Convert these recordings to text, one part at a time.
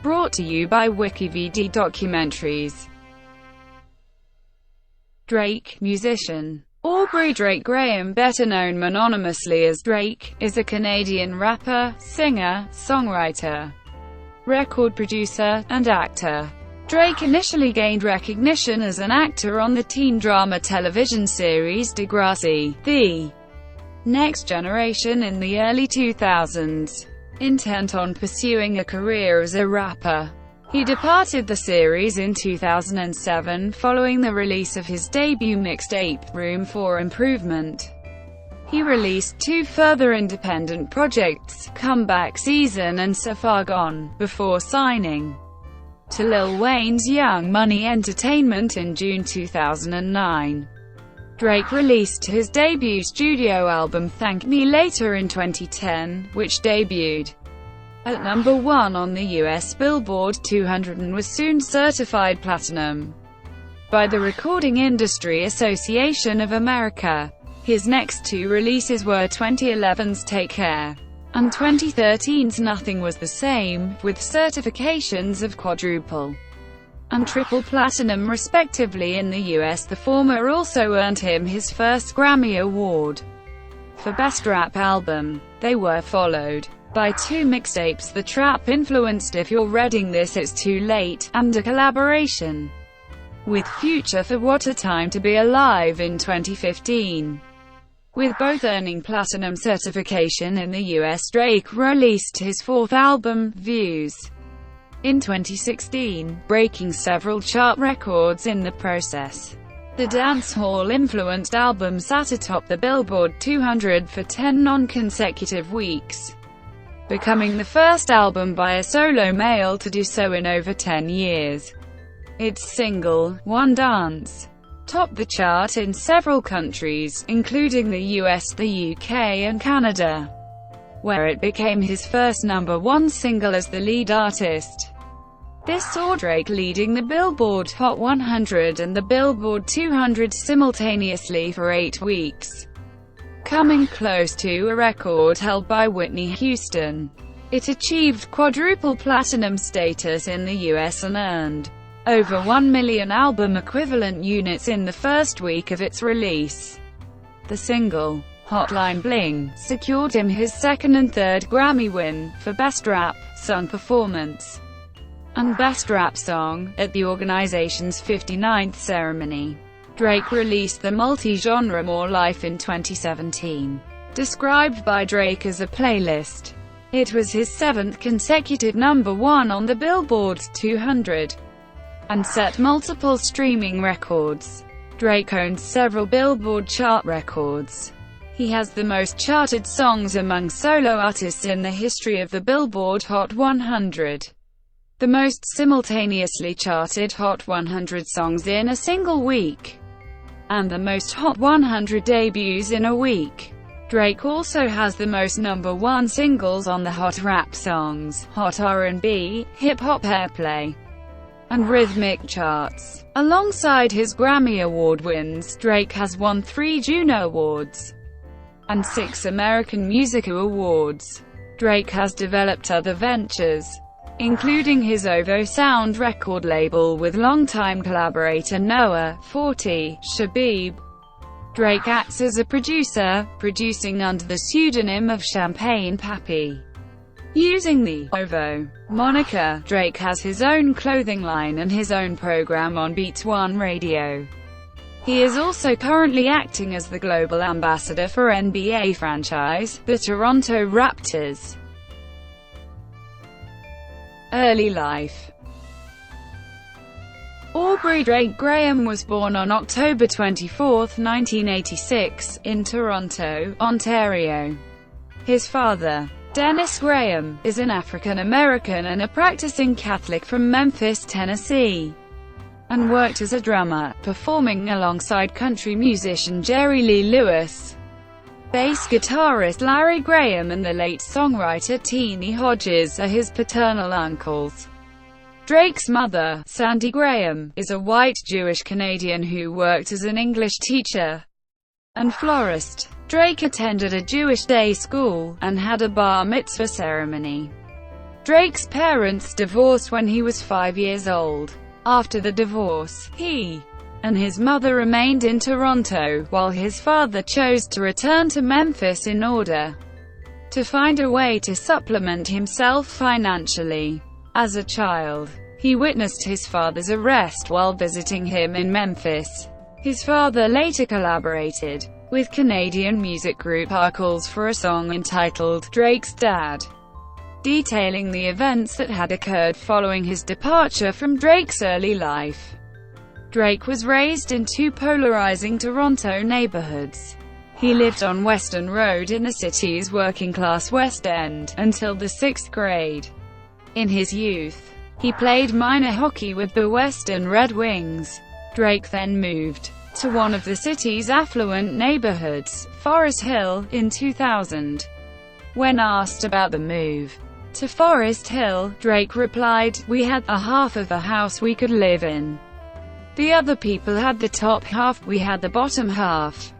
brought to you by WikiVD Documentaries. Drake, musician. Aubrey Drake Graham, better known mononymously as Drake, is a Canadian rapper, singer, songwriter, record producer, and actor. Drake initially gained recognition as an actor on the teen drama television series Degrassi, The Next Generation in the early 2000s. Intent on pursuing a career as a rapper, he departed the series in 2007 following the release of his debut mixtape, Room for Improvement. He released two further independent projects, Comeback Season and So Far Gone, before signing to Lil Wayne's Young Money Entertainment in June 2009. Drake released his debut studio album Thank Me later in 2010, which debuted at number 1 on the US Billboard 200 and was soon certified platinum by the Recording Industry Association of America. His next two releases were 2011's Take Care and 2013's Nothing Was the Same, with certifications of quadruple and triple platinum respectively in the US. The former also earned him his first Grammy Award for Best Rap Album. They were followed by two mixtapes, The Trap-influenced If You're Reading This It's Too Late, and a collaboration with Future for What a Time to Be Alive in 2015. With both earning platinum certification in the US, Drake released his fourth album, Views, in 2016, breaking several chart records in the process. The dancehall-influenced album sat atop the Billboard 200 for 10 non-consecutive weeks, becoming the first album by a solo male to do so in over 10 years. Its single, One Dance, topped the chart in several countries, including the US, the UK and Canada, where it became his first #1 single as the lead artist. This saw Drake leading the Billboard Hot 100 and the Billboard 200 simultaneously for 8 weeks, coming close to a record held by Whitney Houston. It achieved quadruple platinum status in the US and earned over 1 million album equivalent units in the first week of its release. The single, Hotline Bling, secured him his second and third Grammy win, for Best Rap Song Performance and Best Rap Song, at the organization's 59th ceremony. Drake released the multi-genre More Life in 2017, described by Drake as a playlist. It was his 7th consecutive #1 on the Billboard 200, and set multiple streaming records. Drake owns several Billboard chart records. He has the most charted songs among solo artists in the history of the Billboard Hot 100. The most simultaneously charted Hot 100 songs in a single week, and the most Hot 100 debuts in a week. Drake also has the most #1 singles on the Hot Rap Songs, Hot R&B, Hip Hop Airplay, and Rhythmic charts. Alongside his Grammy Award wins, Drake has won 3 Juno Awards and 6 American Music Awards. Drake has developed other ventures, including his OVO Sound record label with longtime collaborator Noah 40 Shabib. Drake acts as a producer, producing under the pseudonym of Champagne Papi. Using the OVO moniker, Drake has his own clothing line and his own program on Beats One Radio. He is also currently acting as the global ambassador for NBA franchise, the Toronto Raptors. Early life. Aubrey Drake Graham was born on October 24, 1986, in Toronto, Ontario. His father, Dennis Graham, is an African-American and a practicing Catholic from Memphis, Tennessee, and worked as a drummer, performing alongside country musician Jerry Lee Lewis, bass guitarist Larry Graham, and the late songwriter Teenie Hodges are his paternal uncles. Drake's mother, Sandy Graham, is a white Jewish Canadian who worked as an English teacher and florist. Drake attended a Jewish day school, and had a bar mitzvah ceremony. Drake's parents divorced when he was 5 years old. After the divorce, he and his mother remained in Toronto, while his father chose to return to Memphis in order to find a way to supplement himself financially. As a child, he witnessed his father's arrest while visiting him in Memphis. His father later collaborated with Canadian music group Arcles for a song entitled Drake's Dad, detailing the events that had occurred following his departure from Drake's early life. Drake was raised in two polarizing Toronto neighborhoods. He lived on Western Road in the city's working-class West End until the 6th grade. In his youth, he played minor hockey with the Western Red Wings. Drake then moved to one of the city's affluent neighborhoods, Forest Hill, in 2000. When asked about the move to Forest Hill, Drake replied, "We had a half of a house we could live in. The other people had the top half, we had the bottom half.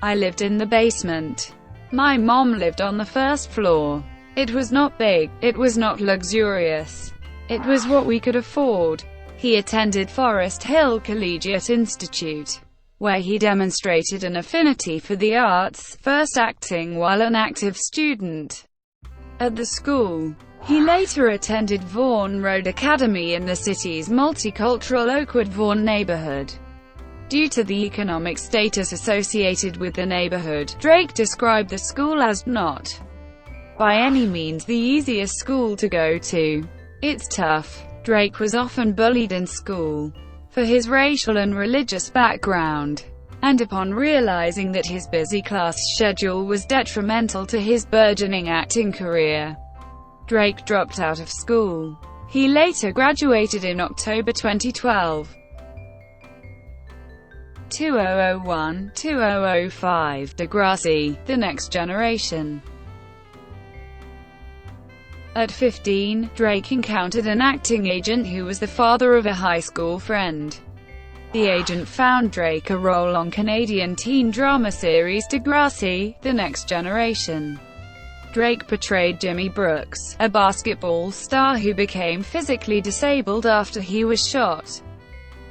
I lived in the basement. My mom lived on the first floor. It was not big, it was not luxurious. It was what we could afford." He attended Forest Hill Collegiate Institute, where he demonstrated an affinity for the arts, first acting while an active student at the school. He later attended Vaughan Road Academy in the city's multicultural Oakwood Vaughan neighborhood. Due to the economic status associated with the neighborhood, Drake described the school as not by any means the easiest school to go to. "It's tough." Drake was often bullied in school for his racial and religious background, and upon realizing that his busy class schedule was detrimental to his burgeoning acting career, Drake dropped out of school. He later graduated in October 2012. 2001–2005, Degrassi, The Next Generation. At 15, Drake encountered an acting agent who was the father of a high school friend. The agent found Drake a role on Canadian teen drama series Degrassi, The Next Generation. Drake portrayed Jimmy Brooks, a basketball star who became physically disabled after he was shot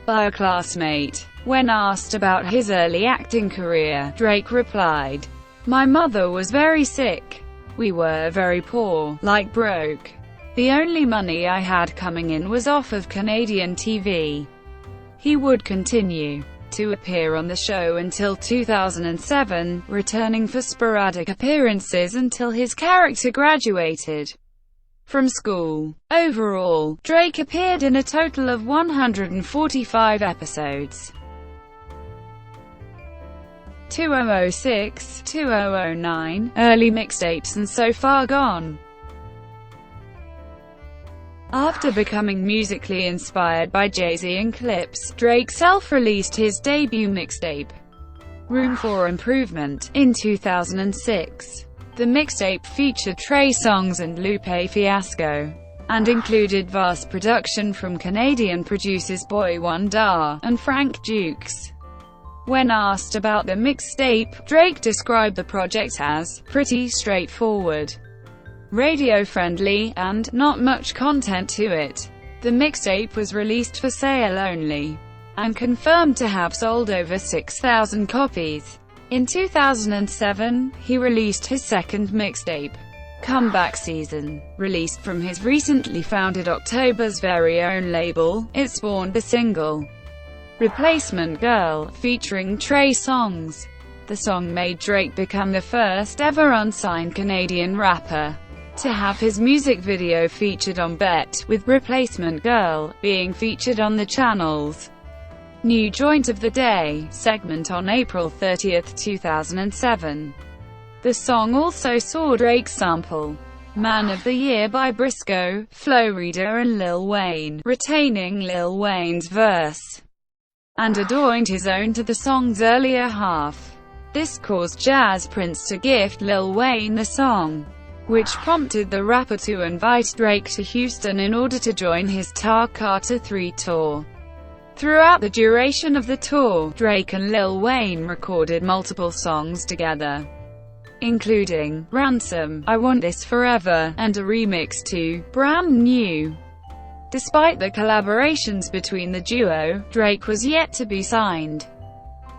by a classmate. When asked about his early acting career, Drake replied, "My mother was very sick. We were very poor, like broke. The only money I had coming in was off of Canadian TV." He would continue to appear on the show until 2007, returning for sporadic appearances until his character graduated from school. Overall, Drake appeared in a total of 145 episodes. 2006–2009, Early Mixtapes and So Far Gone. After becoming musically inspired by Jay-Z and Clips, Drake self-released his debut mixtape, Room for Improvement, in 2006. The mixtape featured Trey Songz and Lupe Fiasco, and included vast production from Canadian producers Boy Wonder and Frank Dukes. When asked about the mixtape, Drake described the project as pretty straightforward, radio-friendly, and not much content to it. The mixtape was released for sale only, and confirmed to have sold over 6,000 copies. In 2007, he released his second mixtape, Comeback Season. Released from his recently founded October's very own label, it spawned the single, Replacement Girl, featuring Trey Songz. The song made Drake become the first ever unsigned Canadian rapper to have his music video featured on BET, with Replacement Girl being featured on the channel's New Joint of the Day segment on April 30, 2007. The song also saw Drake sample Man of the Year by Briscoe, Flo Rida and Lil Wayne, retaining Lil Wayne's verse, and adjoined his own to the song's earlier half. This caused Jazz Prince to gift Lil Wayne the song, which prompted the rapper to invite Drake to Houston in order to join his Tar Carter 3 tour. Throughout the duration of the tour, Drake and Lil Wayne recorded multiple songs together. including Ransom, I Want This Forever, and a remix to Brand New. Despite the collaborations between the duo, Drake was yet to be signed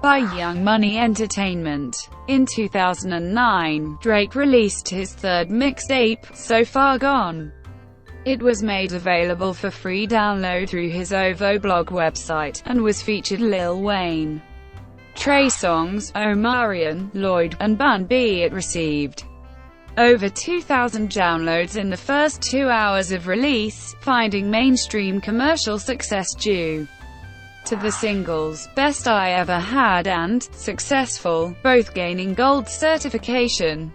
by Young Money Entertainment. In 2009, Drake released his third mixtape, So Far Gone. It was made available for free download through his OVO blog website, and was featured Lil Wayne, Trey Songz, Omarion, Lloyd, and Bun B. It received over 2,000 downloads in the first 2 hours of release, finding mainstream commercial success due to the singles Best I Ever Had and Successful, both gaining gold certification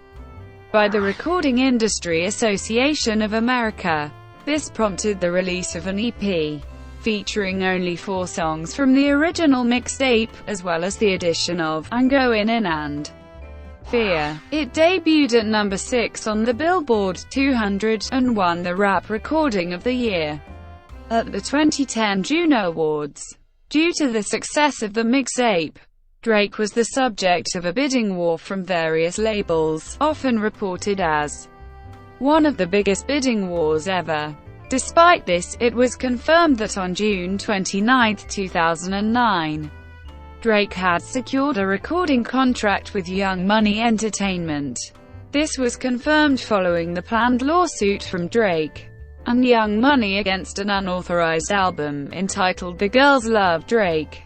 by the Recording Industry Association of America. This prompted the release of an EP featuring only 4 songs from the original mixtape, as well as the addition of I'm Going In and Fear. It debuted at number 6 on the Billboard 200, and won the Rap Recording of the Year at the 2010 Juno Awards. Due to the success of the mixtape, Drake was the subject of a bidding war from various labels, often reported as one of the biggest bidding wars ever. Despite this, it was confirmed that on June 29, 2009, Drake had secured a recording contract with Young Money Entertainment. This was confirmed following the planned lawsuit from Drake and Young Money against an unauthorized album entitled The Girls Love Drake,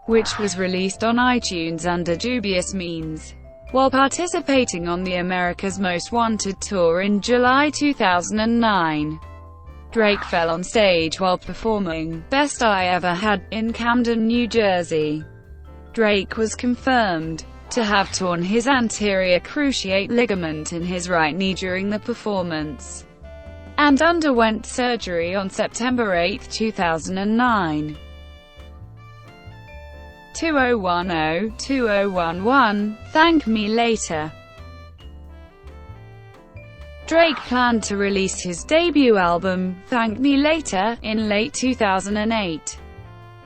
which was released on iTunes under dubious means. While participating on the America's Most Wanted tour in July 2009, Drake fell on stage while performing Best I Ever Had in Camden, New Jersey. Drake was confirmed to have torn his anterior cruciate ligament in his right knee during the performance, and underwent surgery on September 8, 2009. 2010-2011, Thank Me Later. Drake planned to release his debut album, Thank Me Later, in late 2008.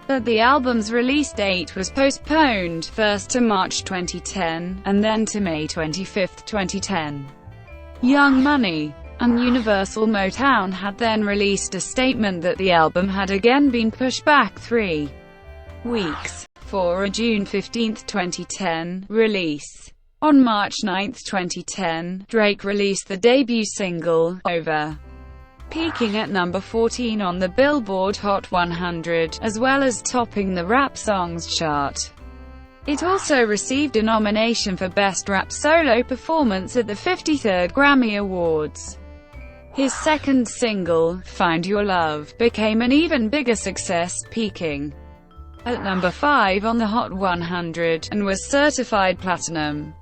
But the album's release date was postponed, first to March 2010, and then to May 25, 2010. Young Money and Universal Motown had then released a statement that the album had again been pushed back 3 weeks, for a June 15, 2010, release. On March 9, 2010, Drake released the debut single, Over, peaking at number 14 on the Billboard Hot 100, as well as topping the rap songs chart. It also received a nomination for Best Rap Solo Performance at the 53rd Grammy Awards. His second single, Find Your Love, became an even bigger success, peaking at number 5 on the Hot 100, and was certified platinum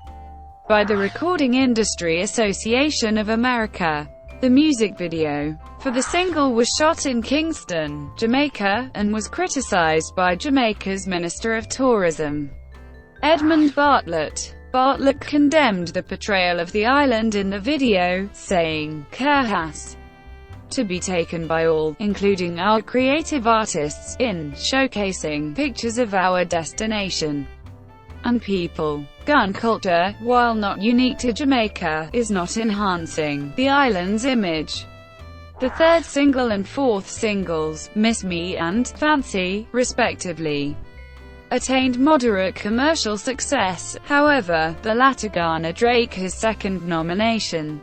by the Recording Industry Association of America. The music video for the single was shot in Kingston, Jamaica, and was criticized by Jamaica's Minister of Tourism, Edmund Bartlett. Bartlett condemned the portrayal of the island in the video, saying, "Care has to be taken by all, including our creative artists, in showcasing pictures of our destination and people. Gun culture, while not unique to Jamaica, is not enhancing the island's image." The third single and fourth singles, Miss Me and Fancy, respectively, attained moderate commercial success. However, the latter garnered Drake his second nomination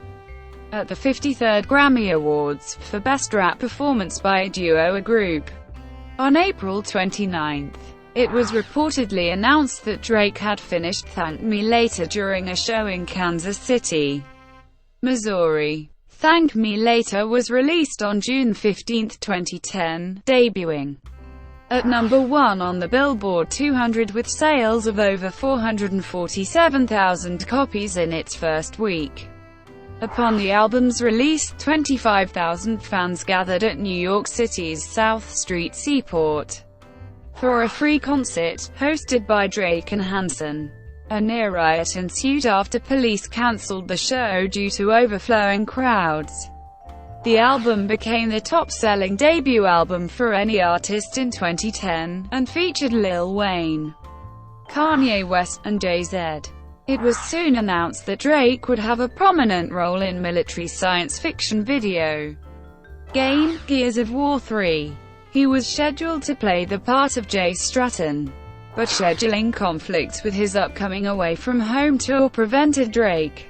at the 53rd Grammy Awards for Best Rap Performance by a Duo or Group. On April 29, it was reportedly announced that Drake had finished Thank Me Later during a show in Kansas City, Missouri. Thank Me Later was released on June 15, 2010, debuting at number 1 on the Billboard 200 with sales of over 447,000 copies in its first week. Upon the album's release, 25,000 fans gathered at New York City's South Street Seaport for a free concert, hosted by Drake and Hanson. A near riot ensued after police cancelled the show due to overflowing crowds. The album became the top-selling debut album for any artist in 2010, and featured Lil Wayne, Kanye West, and Jay-Z. It was soon announced that Drake would have a prominent role in military science fiction video game, Gears of War 3. He was scheduled to play the part of Jay Stratton, but scheduling conflicts with his upcoming Away From Home tour prevented Drake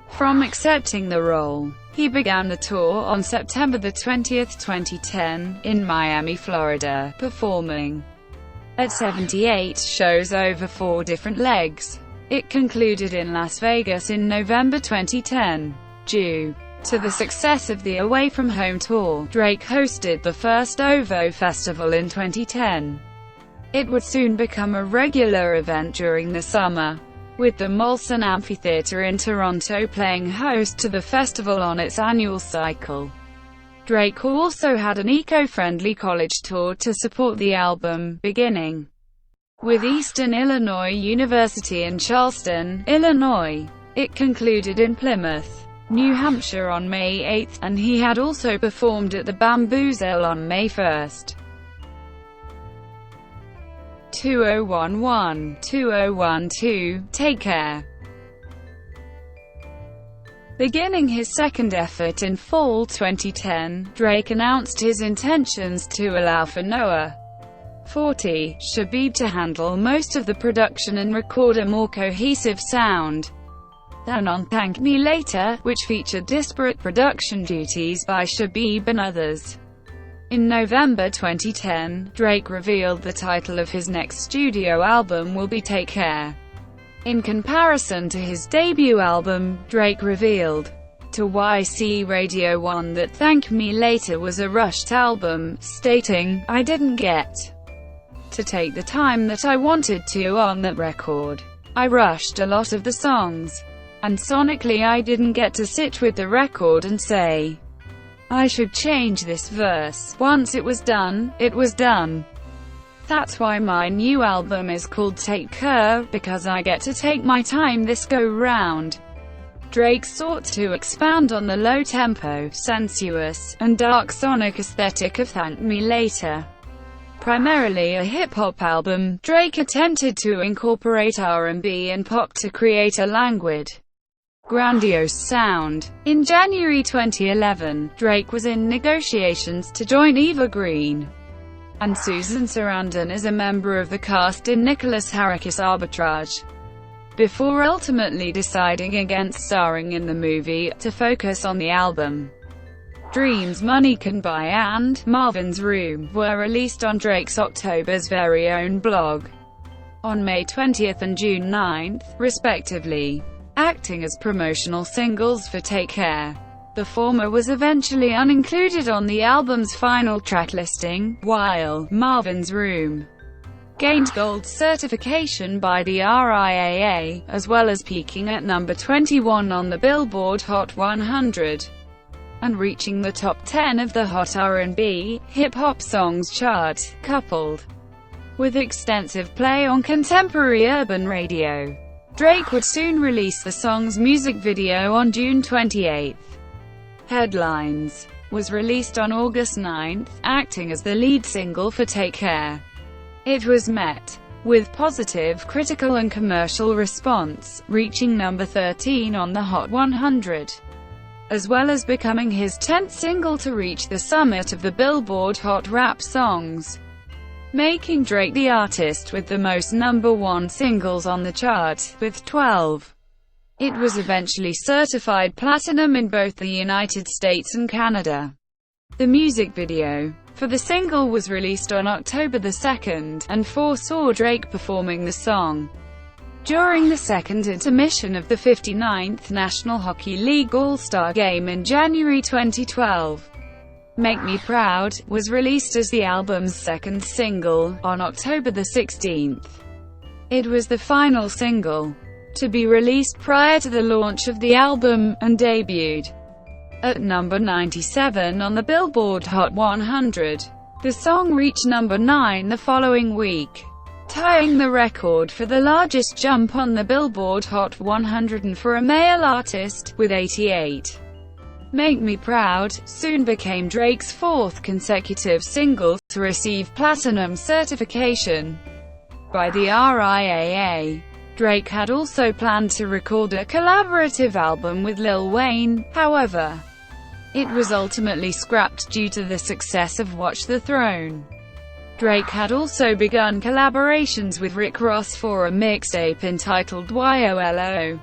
from accepting the role. He began the tour on September 20, 2010, in Miami, Florida, performing at 78 shows over 4 different legs. It concluded in Las Vegas in November 2010. Due to the success of the Away From Home tour, Drake hosted the first OVO Festival in 2010. It would soon become a regular event during the summer, with the Molson Amphitheatre in Toronto playing host to the festival on its annual cycle. Drake also had an eco-friendly college tour to support the album, beginning with Eastern Illinois University in Charleston, Illinois. It concluded in Plymouth, New Hampshire on May 8, and he had also performed at the Bamboozle on May 1. 2011-2012, Take Care. Beginning his second effort in fall 2010, Drake announced his intentions to allow for Noah 40 Shabib to handle most of the production and record a more cohesive sound than on Thank Me Later, which featured disparate production duties by Shabib and others. In November 2010, Drake revealed the title of his next studio album will be Take Care. In comparison to his debut album, Drake revealed to YC Radio 1 that Thank Me Later was a rushed album, stating, "I didn't get to take the time that I wanted to on that record. I rushed a lot of the songs. And sonically I didn't get to sit with the record and say, I should change this verse. Once it was done, it was done. That's why my new album is called Take Care, because I get to take my time this go-round." Drake sought to expand on the low-tempo, sensuous, and dark sonic aesthetic of Thank Me Later. Primarily a hip-hop album, Drake attempted to incorporate R&B and pop to create a languid, grandiose sound. In January 2011, Drake was in negotiations to join Eva Green and Susan Sarandon as a member of the cast in Nicholas Harakis' Arbitrage, before ultimately deciding against starring in the movie, to focus on the album. Dreams Money Can Buy and Marvin's Room were released on Drake's October's Very Own blog on May 20 and June 9, respectively, acting as promotional singles for Take Care. The former was eventually unincluded on the album's final track listing, while Marvin's Room gained gold certification by the RIAA, as well as peaking at number 21 on the Billboard Hot 100 and reaching the top 10 of the Hot R&B, Hip-Hop Songs chart, coupled with extensive play on contemporary urban radio. Drake would soon release the song's music video on June 28. Headlines was released on August 9, acting as the lead single for Take Care. It was met with positive critical and commercial response, reaching number 13 on the Hot 100, as well as becoming his 10th single to reach the summit of the Billboard Hot Rap Songs, making Drake the artist with the most #1 singles on the chart, with 12. It was eventually certified platinum in both the United States and Canada. The music video for the single was released on October 2, and foresaw Drake performing the song during the second intermission of the 59th National Hockey League All-Star Game in January 2012. Make Me Proud was released as the album's second single, on October 16. It was the final single to be released prior to the launch of the album, and debuted at number 97 on the Billboard Hot 100. The song reached number 9 the following week, tying the record for the largest jump on the Billboard Hot 100 and for a male artist, with 88. Make Me Proud soon became Drake's 4th consecutive single to receive platinum certification by the RIAA. Drake had also planned to record a collaborative album with Lil Wayne, however, it was ultimately scrapped due to the success of Watch the Throne. Drake had also begun collaborations with Rick Ross for a mixtape entitled YOLO,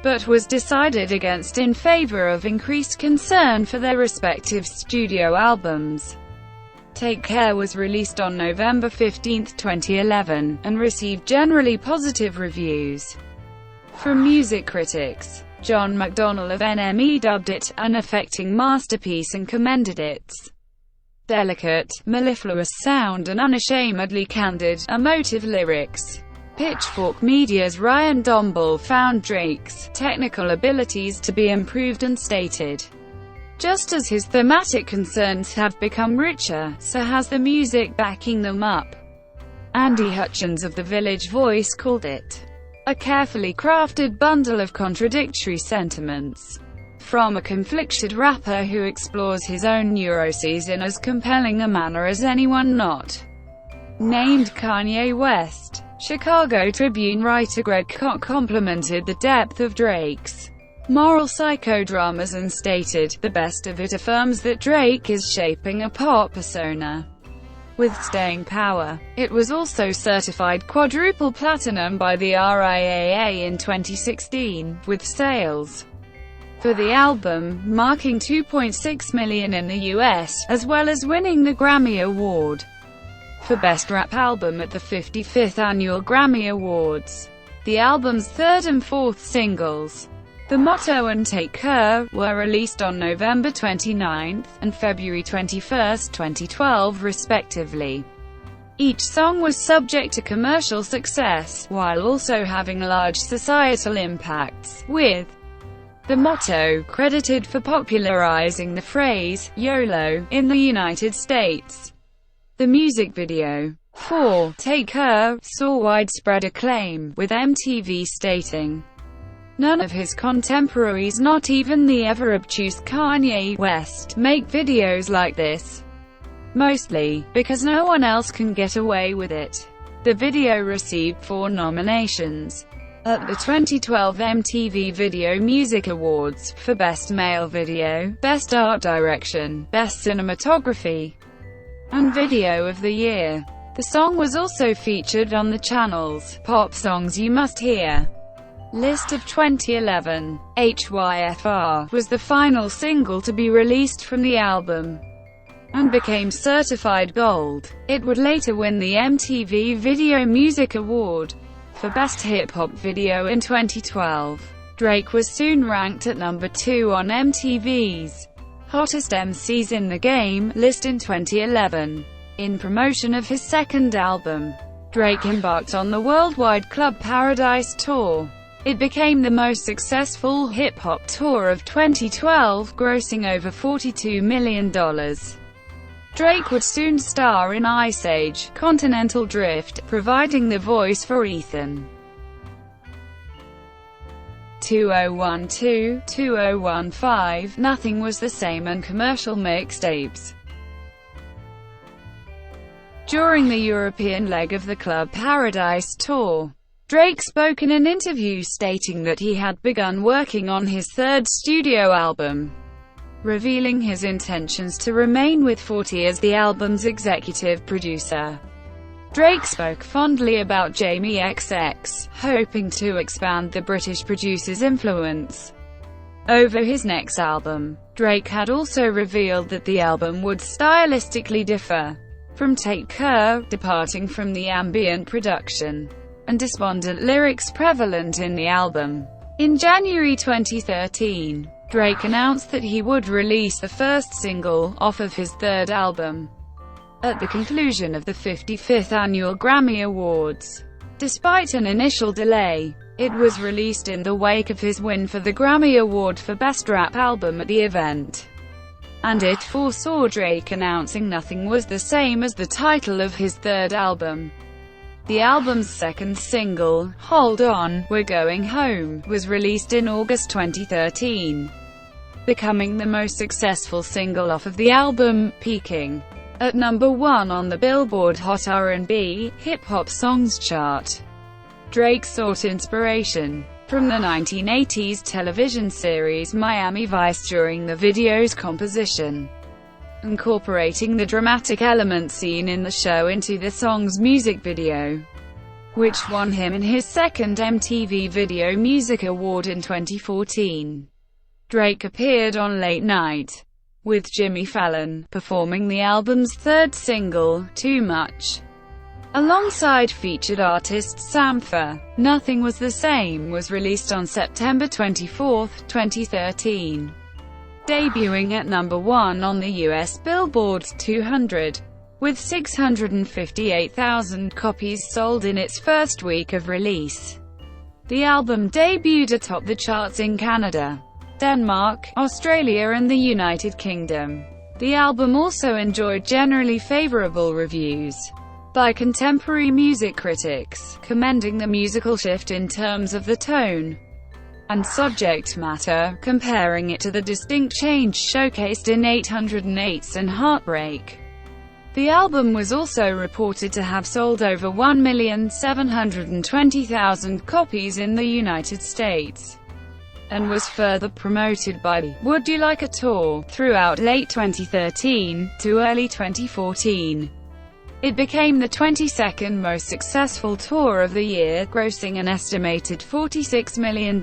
but was decided against in favor of increased concern for their respective studio albums. Take Care was released on November 15, 2011, and received generally positive reviews from music critics. John McDonnell of NME dubbed it an affecting masterpiece and commended its delicate, mellifluous sound and unashamedly candid, emotive lyrics. Pitchfork Media's Ryan Domble found Drake's technical abilities to be improved and stated, "Just as his thematic concerns have become richer, so has the music backing them up." Andy Hutchins of The Village Voice called it a carefully crafted bundle of contradictory sentiments from a conflicted rapper who explores his own neuroses in as compelling a manner as anyone not named Kanye West. Chicago Tribune writer Greg Kot complimented the depth of Drake's moral psychodramas and stated, "The best of it affirms that Drake is shaping a pop persona with staying power." It was also certified quadruple platinum by the RIAA in 2016, with sales for the album marking 2.6 million in the US, as well as winning the Grammy Award for Best Rap Album at the 55th Annual Grammy Awards. The album's third and fourth singles, The Motto and Take Care, were released on November 29 and February 21, 2012 respectively. Each song was subject to commercial success, while also having large societal impacts, with The Motto credited for popularizing the phrase, YOLO, in the United States. The music video for Take Care saw widespread acclaim, with MTV stating, "None of his contemporaries, not even the ever-obtuse Kanye West, make videos like this. Mostly because no one else can get away with it." The video received 4 nominations at the 2012 MTV Video Music Awards, for Best Male Video, Best Art Direction, Best Cinematography, and Video of the Year. The song was also featured on the channel's Pop Songs You Must Hear list of 2011. HYFR was the final single to be released from the album, and became certified gold. It would later win the MTV Video Music Award for Best Hip-Hop Video in 2012. Drake was soon ranked at number 2 on MTV's Hottest MCs in the Game list in 2011. In promotion of his second album, Drake embarked on the worldwide Club Paradise Tour. It became the most successful hip-hop tour of 2012, grossing over $42 million. Drake would soon star in Ice Age: Continental Drift, providing the voice for Ethan. 2012-2015, Nothing Was the Same, and Commercial Mixtapes. During the European leg of the Club Paradise Tour, Drake spoke in an interview stating that he had begun working on his third studio album, revealing his intentions to remain with 40 as the album's executive producer. Drake spoke fondly about Jamie XX, hoping to expand the British producer's influence over his next album. Drake had also revealed that the album would stylistically differ from Take Care, departing from the ambient production and despondent lyrics prevalent in the album. In January 2013, Drake announced that he would release the first single off of his third album at the conclusion of the 55th Annual Grammy Awards. Despite an initial delay, it was released in the wake of his win for the Grammy Award for Best Rap Album at the event, and it foresaw Drake announcing Nothing Was the Same as the title of his third album. The album's second single, Hold On, We're Going Home, was released in August 2013, becoming the most successful single off of the album, peaking at number 1 on the Billboard Hot R&B, Hip Hop Songs chart. Drake sought inspiration from the 1980s television series Miami Vice during the video's composition, incorporating the dramatic elements seen in the show into the song's music video, which won him his second MTV Video Music Award in 2014. Drake appeared on Late Night with Jimmy Fallon, performing the album's third single, Too Much, alongside featured artist Sampha. Nothing Was the Same was released on September 24, 2013, debuting at number 1 on the US Billboard 200, with 658,000 copies sold in its first week of release. The album debuted atop the charts in Canada, Denmark, Australia and the United Kingdom. The album also enjoyed generally favorable reviews by contemporary music critics, commending the musical shift in terms of the tone and subject matter, comparing it to the distinct change showcased in 808s and Heartbreak. The album was also reported to have sold over 1,720,000 copies in the United States, and was further promoted by the Would You Like a Tour throughout late 2013 to early 2014. It became the 22nd most successful tour of the year, grossing an estimated $46 million.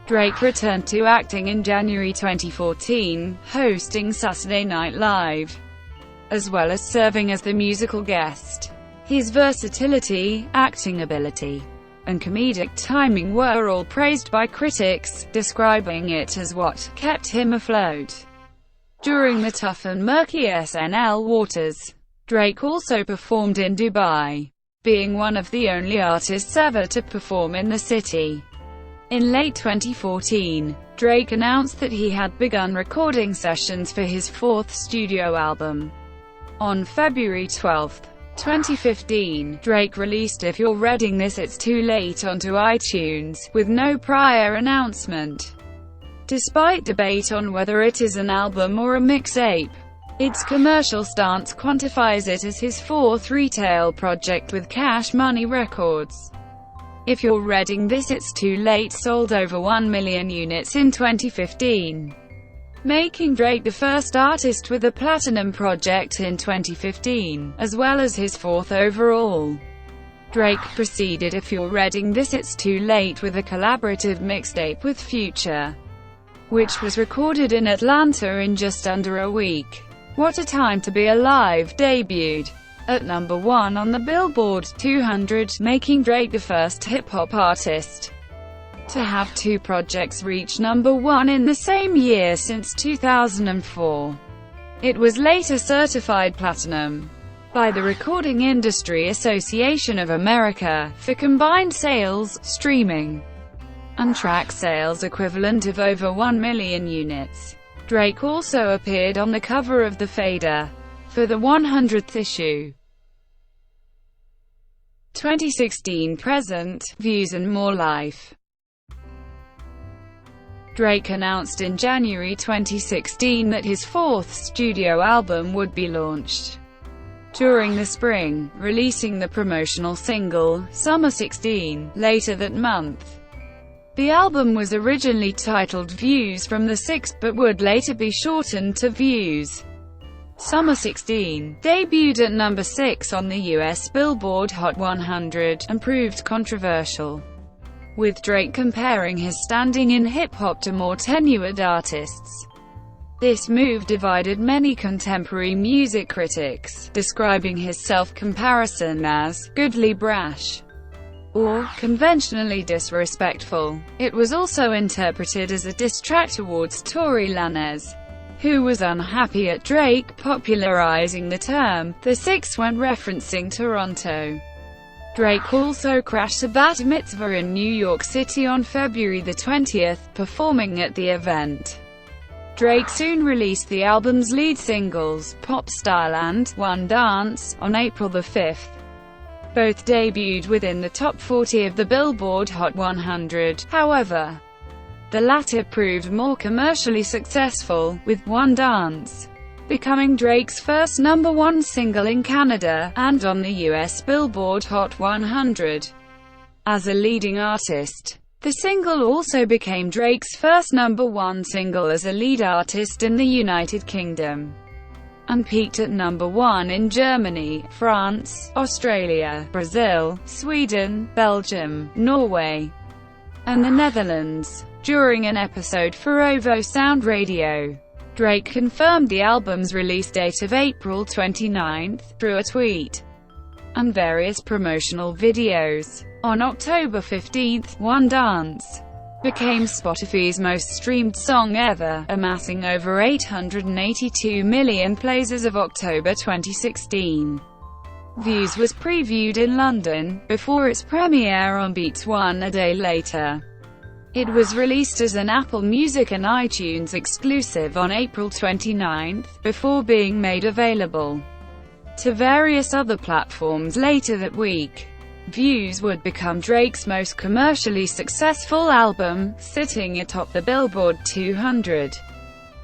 Drake returned to acting in January 2014, hosting Saturday Night Live, as well as serving as the musical guest. His versatility, acting ability, and comedic timing were all praised by critics, describing it as what kept him afloat during the tough and murky SNL waters. Drake also performed in Dubai, being one of the only artists ever to perform in the city. In late 2014, Drake announced that he had begun recording sessions for his fourth studio album. On February 12, 2015, Drake released If You're Reading This It's Too Late onto iTunes, with no prior announcement. Despite debate on whether it is an album or a mixtape, its commercial stance quantifies it as his fourth retail project with Cash Money Records. If You're Reading This It's Too Late sold over 1 million units in 2015. Making Drake the first artist with a platinum project in 2015, as well as his fourth overall. Drake preceded If You're Reading This It's Too Late with a collaborative mixtape with Future, which was recorded in Atlanta in just under a week. What a Time to Be Alive debuted at number 1 on the Billboard 200, making Drake the first hip-hop artist to have two projects reach number 1 in the same year since 2004. It was later certified platinum by the Recording Industry Association of America, for combined sales, streaming, and track sales equivalent of over 1 million units. Drake also appeared on the cover of the Fader for the 100th issue. 2016 present, Views and More Life. Drake announced in January 2016 that his fourth studio album would be launched during the spring, releasing the promotional single, Summer 16, later that month. The album was originally titled Views from the Six, but would later be shortened to Views. Summer 16 debuted at number 6 on the US Billboard Hot 100, and proved controversial, with Drake comparing his standing in hip-hop to more tenured artists. This move divided many contemporary music critics, describing his self-comparison as goodly brash or conventionally disrespectful. It was also interpreted as a diss track towards Tory Lanez, who was unhappy at Drake popularizing the term The Six when referencing Toronto. Drake also crashed a bat mitzvah in New York City on February 20, performing at the event. Drake soon released the album's lead singles, Pop Style and One Dance, on April 5. Both debuted within the top 40 of the Billboard Hot 100, however, the latter proved more commercially successful, with One Dance becoming Drake's first number 1 single in Canada, and on the US Billboard Hot 100. as a leading artist. The single also became Drake's first #1 single as a lead artist in the United Kingdom, and peaked at #1 in Germany, France, Australia, Brazil, Sweden, Belgium, Norway, and the Netherlands. During an episode for OVO Sound Radio, Drake confirmed the album's release date of April 29 through a tweet and various promotional videos. On October 15, One Dance became Spotify's most streamed song ever, amassing over 882 million plays as of October 2016. Views was previewed in London, before its premiere on Beats One a day later. It was released as an Apple Music and iTunes exclusive on April 29, before being made available to various other platforms later that week. Views would become Drake's most commercially successful album, sitting atop the Billboard 200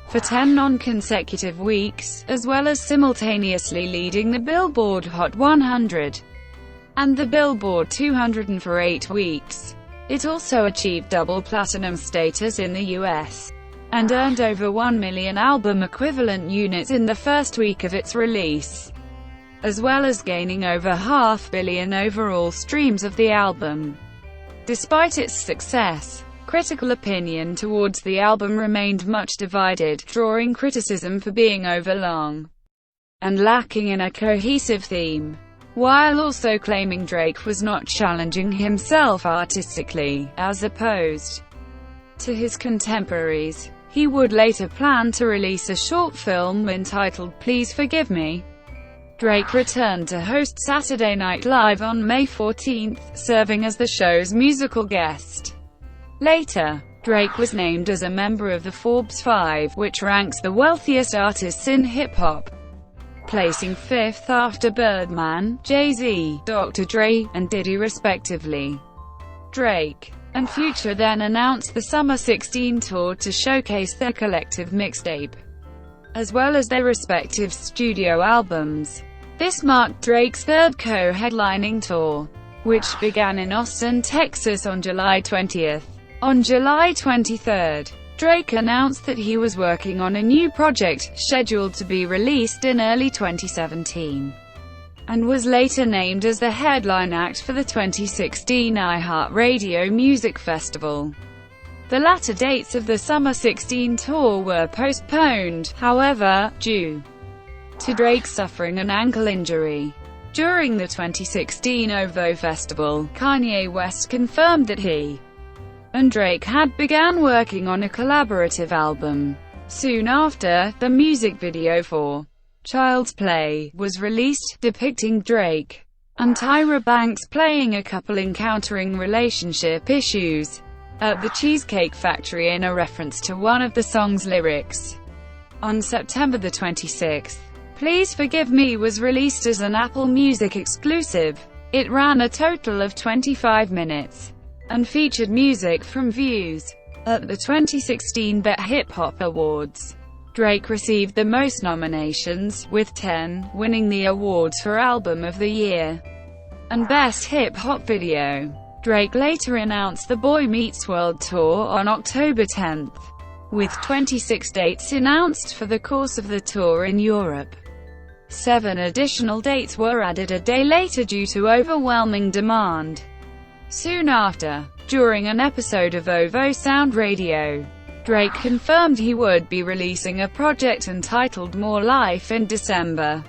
for 10 non-consecutive weeks, as well as simultaneously leading the Billboard Hot 100 and the Billboard 200 for 8 weeks. It also achieved double platinum status in the US, and earned over 1 million album equivalent units in the first week of its release, as well as gaining over 500 million overall streams of the album. Despite its success, critical opinion towards the album remained much divided, drawing criticism for being overlong and lacking in a cohesive theme, while also claiming Drake was not challenging himself artistically, as opposed to his contemporaries. He would later plan to release a short film entitled Please Forgive Me. Drake returned to host Saturday Night Live on May 14, serving as the show's musical guest. Later, Drake was named as a member of the Forbes 5, which ranks the wealthiest artists in hip-hop, placing 5th after Birdman, Jay-Z, Dr. Dre, and Diddy respectively. Drake and Future then announced the Summer 16 tour to showcase their collective mixtape, as well as their respective studio albums. This marked Drake's third co-headlining tour, which began in Austin, Texas on July 20. On July 23, Drake announced that he was working on a new project, scheduled to be released in early 2017, and was later named as the headline act for the 2016 iHeartRadio Music Festival. The latter dates of the Summer 16 tour were postponed, however, due to Drake suffering an ankle injury. During the 2016 OVO Festival, Kanye West confirmed that he and Drake had begun working on a collaborative album. Soon after, the music video for Child's Play was released, depicting Drake and Tyra Banks playing a couple encountering relationship issues at the Cheesecake Factory in a reference to one of the song's lyrics. On September 26, Please Forgive Me was released as an Apple Music exclusive. It ran a total of 25 minutes and featured music from Views. At the 2016 BET Hip Hop Awards, Drake received the most nominations, with 10, winning the awards for Album of the Year and Best Hip Hop Video. Drake later announced the Boy Meets World Tour on October 10, with 26 dates announced for the course of the tour in Europe. 7 additional dates were added a day later due to overwhelming demand. Soon after, during an episode of OVO Sound Radio, Drake confirmed he would be releasing a project entitled More Life in December.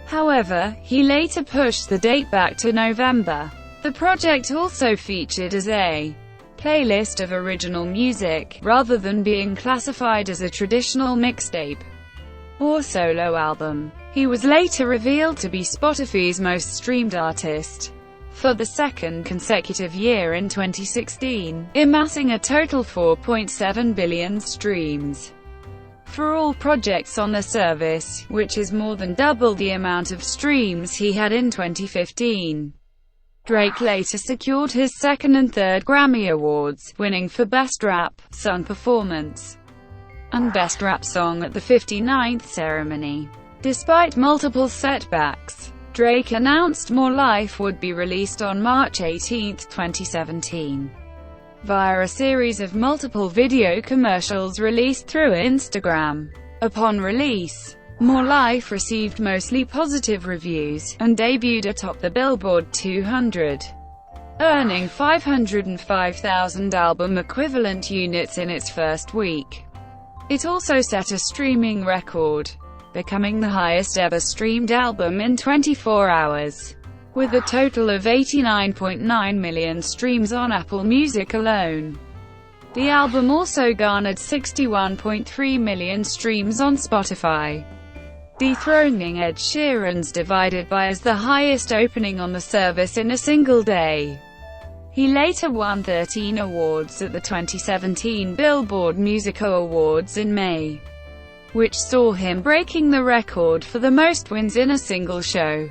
However, he later pushed the date back to November. The project also featured as a playlist of original music, rather than being classified as a traditional mixtape or solo album. He was later revealed to be Spotify's most streamed artist for the second consecutive year in 2016, amassing a total 4.7 billion streams for all projects on the service, which is more than double the amount of streams he had in 2015. Drake later secured his second and third Grammy Awards, winning for Best Rap Song Performance and Best Rap Song at the 59th ceremony. Despite multiple setbacks, Drake announced More Life would be released on March 18, 2017, via a series of multiple video commercials released through Instagram. Upon release, More Life received mostly positive reviews, and debuted atop the Billboard 200, earning 505,000 album equivalent units in its first week. It also set a streaming record, becoming the highest ever streamed album in 24 hours, with a total of 89.9 million streams on Apple Music alone. The album also garnered 61.3 million streams on Spotify, dethroning Ed Sheeran's Divided By as the highest opening on the service in a single day. He later won 13 awards at the 2017 Billboard Music Awards in May, which saw him breaking the record for the most wins in a single show.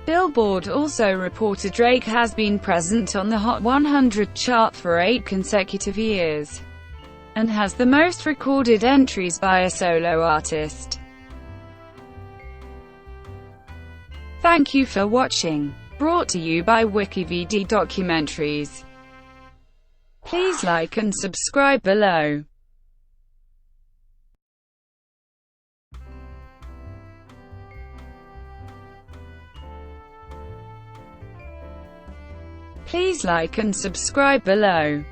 Billboard also reported Drake has been present on the Hot 100 chart for 8 consecutive years, and has the most recorded entries by a solo artist. Thank you for watching. Brought to you by WikiVD Documentaries. Please like and subscribe below. Please like and subscribe below.